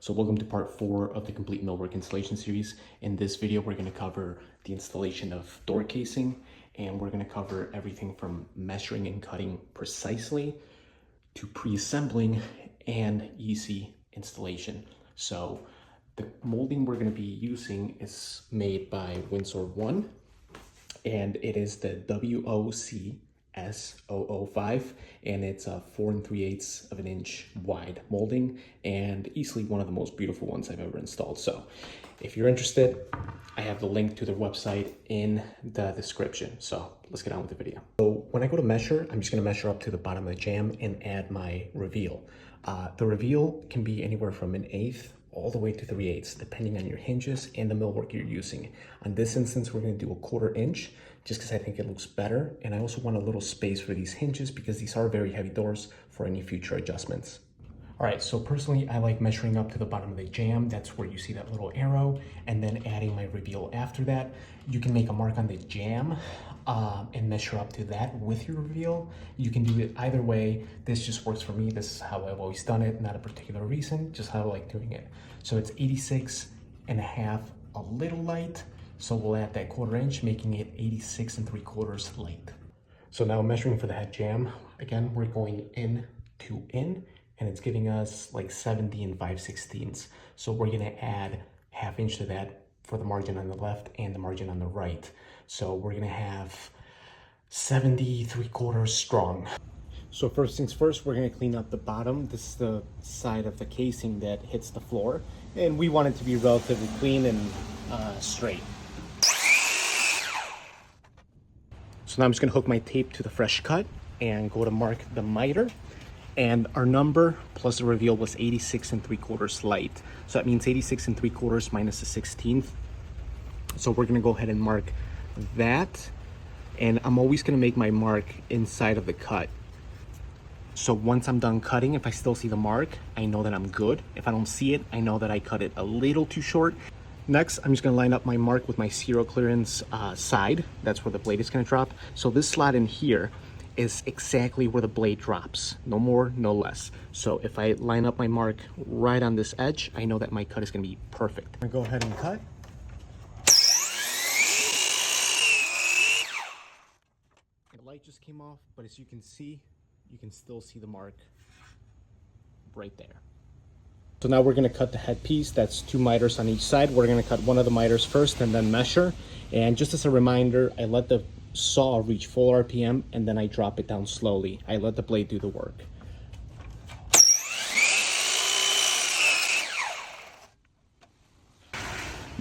So welcome to part 4 of the complete millwork installation series. In this video, we're going to cover the installation of door casing, and we're going to cover everything from measuring and cutting precisely to pre-assembling and easy installation. So the molding we're going to be using is made by Windsor 1, and it is the WOC S005, and it's a 4 3/8 of an inch wide molding, and easily one of the most beautiful ones I've ever installed. So if you're interested, I have the link to their website in the description. So let's get on with the video. So when I go to measure, I'm just going to measure up to the bottom of the jamb and add my reveal. The reveal can be anywhere from 1/8 all the way to 3/8, depending on your hinges and the millwork you're using. On this instance, we're going to do a 1/4 inch, just because I think it looks better. And I also want a little space for these hinges because these are very heavy doors for any future adjustments. All right, so personally, I like measuring up to the bottom of the jamb. That's where you see that little arrow, and then adding my reveal after that. You can make a mark on the jamb and measure up to that with your reveal. You can do it either way. This just works for me. This is how I've always done it, not a particular reason, just how I like doing it. So it's 86.5, a little light. So we'll add that 1/4 inch, making it 86 3/4 length. So now measuring for the head jamb, again, we're going in to in, and it's giving us like 70 5/16. So we're gonna add 1/2 inch to that for the margin on the left and the margin on the right. So we're gonna have 70 3/4 strong. So first things first, we're gonna clean up the bottom. This is the side of the casing that hits the floor, and we want it to be relatively clean and straight. So now I'm just gonna hook my tape to the fresh cut and go to mark the miter. And our number plus the reveal was 86 3/4 light. So that means 86 3/4 minus the 16th. So we're gonna go ahead and mark that. And I'm always gonna make my mark inside of the cut. So once I'm done cutting, if I still see the mark, I know that I'm good. If I don't see it, I know that I cut it a little too short. Next, I'm just gonna line up my mark with my zero clearance side. That's where the blade is gonna drop. So this slot in here is exactly where the blade drops. No more, no less. So if I line up my mark right on this edge, I know that my cut is gonna be perfect. I'm gonna go ahead and cut. The light just came off, but as you can see, you can still see the mark right there. So now we're gonna cut the head piece. That's 2 miters on each side. We're gonna cut one of the miters first and then measure. And just as a reminder, I let the saw reach full RPM and then I drop it down slowly. I let the blade do the work.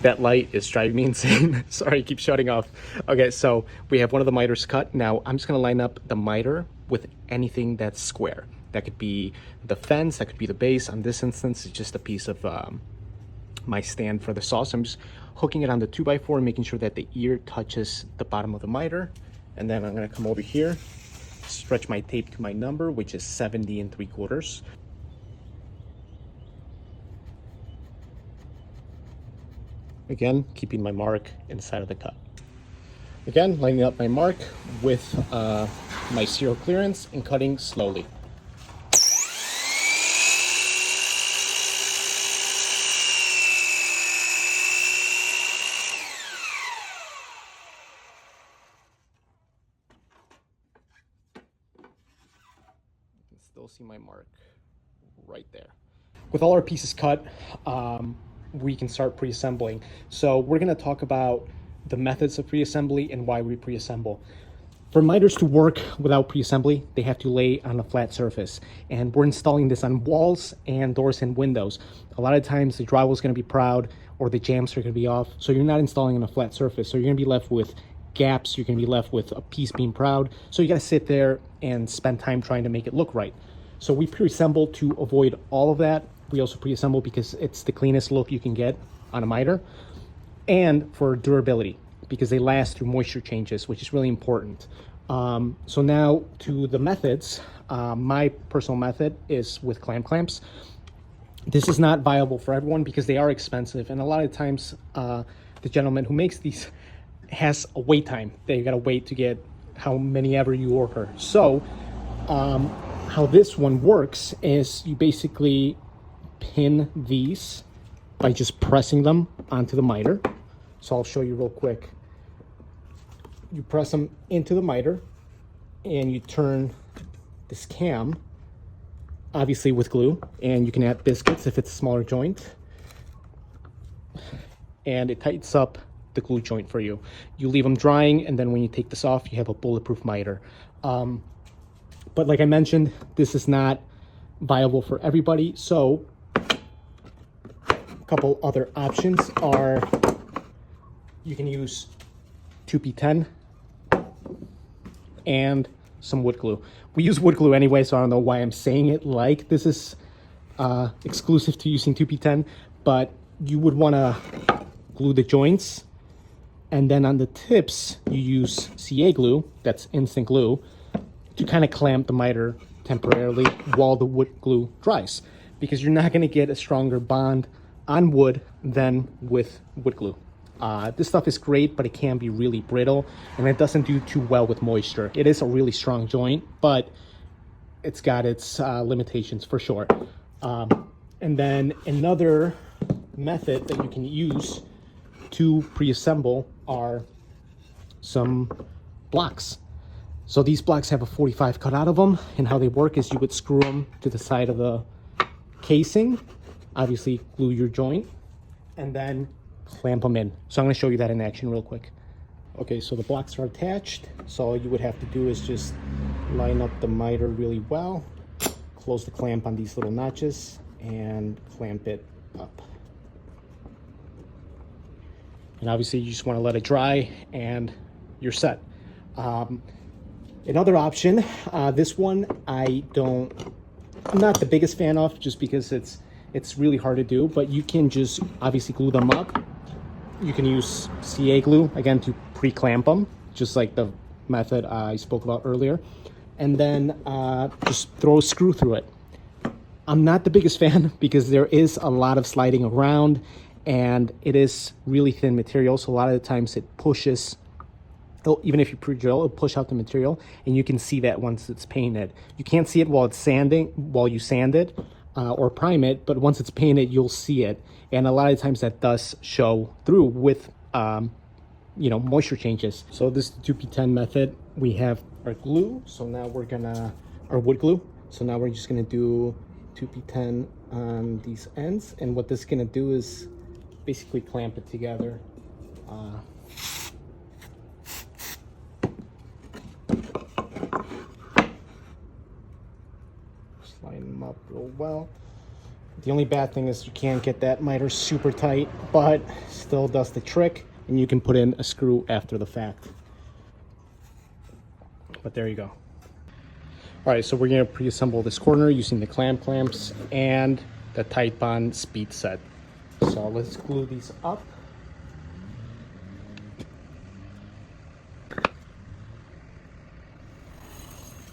That light is driving me insane. Sorry, I keep shutting off. Okay, so we have one of the miters cut. Now I'm just gonna line up the miter with anything that's square. That could be the fence, that could be the base. On this instance, it's just a piece of my stand for the saw. So I'm just hooking it on the 2x4 and making sure that the ear touches the bottom of the miter. And then I'm gonna come over here, stretch my tape to my number, which is 70 3/4. Again, keeping my mark inside of the cut. Again, lining up my mark with my zero clearance and cutting slowly. Still see my mark right there. With all our pieces cut, we can start pre-assembling. So we're going to talk about the methods of pre-assembly and why we pre-assemble. For miters to work without pre-assembly, they have to lay on a flat surface. And we're installing this on walls and doors and windows. A lot of times the drywall is going to be proud or the jambs are going to be off. So you're not installing on a flat surface. So you're going to be left with gaps. You're going to be left with a piece being proud. So you got to sit there and spend time trying to make it look right. So we pre-assemble to avoid all of that. We also pre-assemble because it's the cleanest look you can get on a miter, and for durability because they last through moisture changes, which is really important. So now to the methods. My personal method is with clamps. This is not viable for everyone because they are expensive, and a lot of times the gentleman who makes these has a wait time. They gotta wait to get how many ever you order. So how this one works is you basically pin these by just pressing them onto the miter. So I'll show you real quick. You press them into the miter and you turn this cam, obviously with glue, and you can add biscuits if it's a smaller joint, and it tightens up the glue joint for you. You leave them drying, and then when you take this off, you have a bulletproof miter. But like I mentioned, this is not viable for everybody. So a couple other options are you can use 2P10 and some wood glue. We use wood glue anyway, so I don't know why I'm saying it like this is exclusive to using 2P10, but you would want to glue the joints, and then on the tips you use CA glue, that's instant glue, to kind of clamp the miter temporarily while the wood glue dries, because you're not going to get a stronger bond on wood than with wood glue. This stuff is great, but it can be really brittle, and it doesn't do too well with moisture. It is a really strong joint, but it's got its limitations for sure. And then another method that you can use to pre-assemble are some blocks. So these blocks have a 45 cut out of them, and how they work is you would screw them to the side of the casing, obviously glue your joint, and then clamp them in. So I'm going to show you that in action real quick. Okay, so the blocks are attached, so all you would have to do is just line up the miter really well, close the clamp on these little notches, and clamp it up. And obviously you just want to let it dry and you're set. Another option, this one I'm not the biggest fan of, just because it's really hard to do, but you can just obviously glue them up. You can use CA glue, again, to pre-clamp them, just like the method I spoke about earlier. And then just throw a screw through it. I'm not the biggest fan because there is a lot of sliding around, and it is really thin material, so a lot of the times it pushes. Even if you pre-drill, it'll push out the material, and you can see that once it's painted. You can't see it while it's sanding, while you sand it or prime it, but once it's painted, you'll see it. And a lot of times that does show through with, moisture changes. So this is the 2P10 method. We have our glue, so now we're gonna, our wood glue. So now we're just gonna do 2P10 on these ends, and what this is gonna do is basically clamp it together. Line them up real well. The only bad thing is you can't get that miter super tight, but still does the trick, and you can put in a screw after the fact. But there you go. All right, so we're gonna pre-assemble this corner using the clamps and the tight bond speed set. So let's glue these up.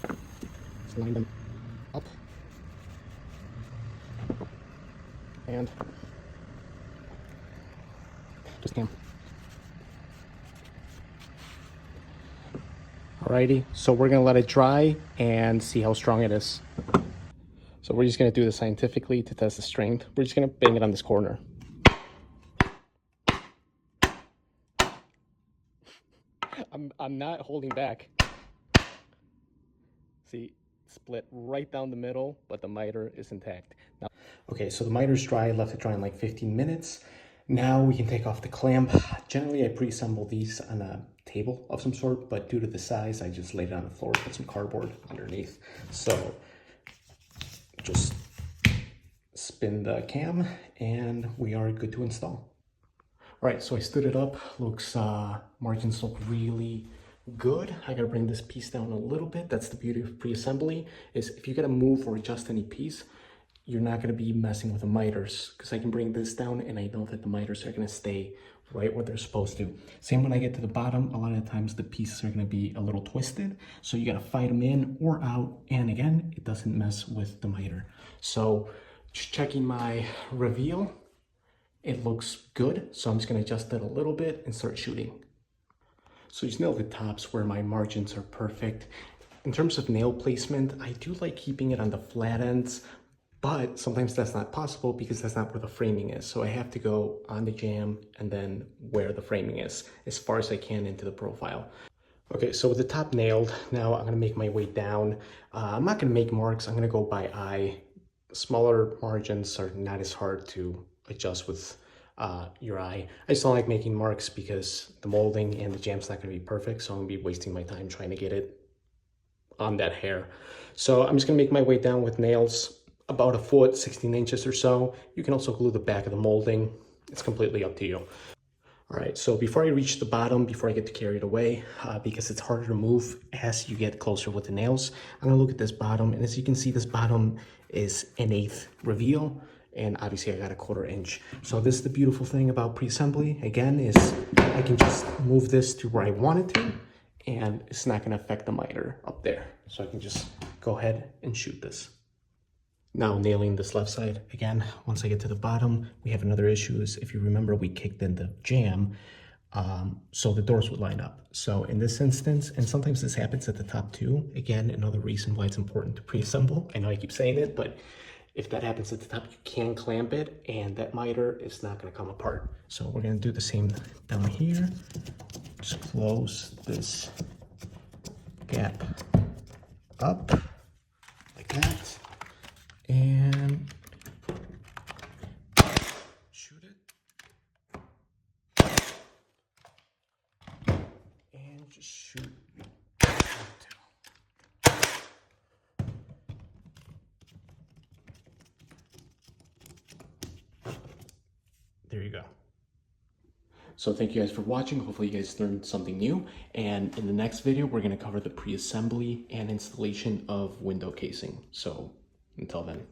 Let's line them up. And just cam. Alrighty, so we're gonna let it dry and see how strong it is. So we're just gonna do this scientifically to test the strength. We're just gonna bang it on this corner. I'm not holding back. See, split right down the middle, but the miter is intact. Now, okay, so the miter's dry. I left it dry in like 15 minutes. Now we can take off the clamp. Generally, I pre-assemble these on a table of some sort, but due to the size, I just laid it on the floor, put some cardboard underneath. So just spin the cam and we are good to install. All right, so I stood it up. Looks, margins look really good. I gotta bring this piece down a little bit. That's the beauty of pre-assembly, is if you gotta move or adjust any piece, you're not gonna be messing with the miters, because I can bring this down and I know that the miters are gonna stay right where they're supposed to. Same when I get to the bottom, a lot of the times the pieces are gonna be a little twisted, so you gotta fight them in or out, and again, it doesn't mess with the miter. So just checking my reveal, it looks good, so I'm just gonna adjust it a little bit and start shooting. So just nail the tops where my margins are perfect. In terms of nail placement, I do like keeping it on the flat ends, But sometimes that's not possible because that's not where the framing is. So I have to go on the jamb and then where the framing is, as far as I can into the profile. Okay, so with the top nailed, now I'm gonna make my way down. I'm not gonna make marks, I'm gonna go by eye. Smaller margins are not as hard to adjust with your eye. I just don't like making marks because the molding and the jamb's not gonna be perfect, so I'm gonna be wasting my time trying to get it on that hair. So I'm just gonna make my way down with nails, about a foot, 16 inches or so. You can also glue the back of the molding. It's completely up to you. All right, so before I reach the bottom, before I get carried away, because it's harder to move as you get closer with the nails, I'm gonna look at this bottom, and as you can see, this bottom is 1/8 reveal, and obviously I got a 1/4 inch. So this is the beautiful thing about pre-assembly, again, is I can just move this to where I want it to, and it's not gonna affect the miter up there. So I can just go ahead and shoot this. Now nailing this left side, again, once I get to the bottom, we have another issue is if you remember, we kicked in the jamb, so the doors would line up. So in this instance, and sometimes this happens at the top too, again, another reason why it's important to pre-assemble. I know I keep saying it, but if that happens at the top, you can clamp it and that miter is not gonna come apart. So we're gonna do the same down here. Just close this gap up like that. And shoot it. And just shoot. There you go. So thank you guys for watching. Hopefully you guys learned something new. And in the next video, we're going to cover the pre-assembly and installation of window casing. So until then.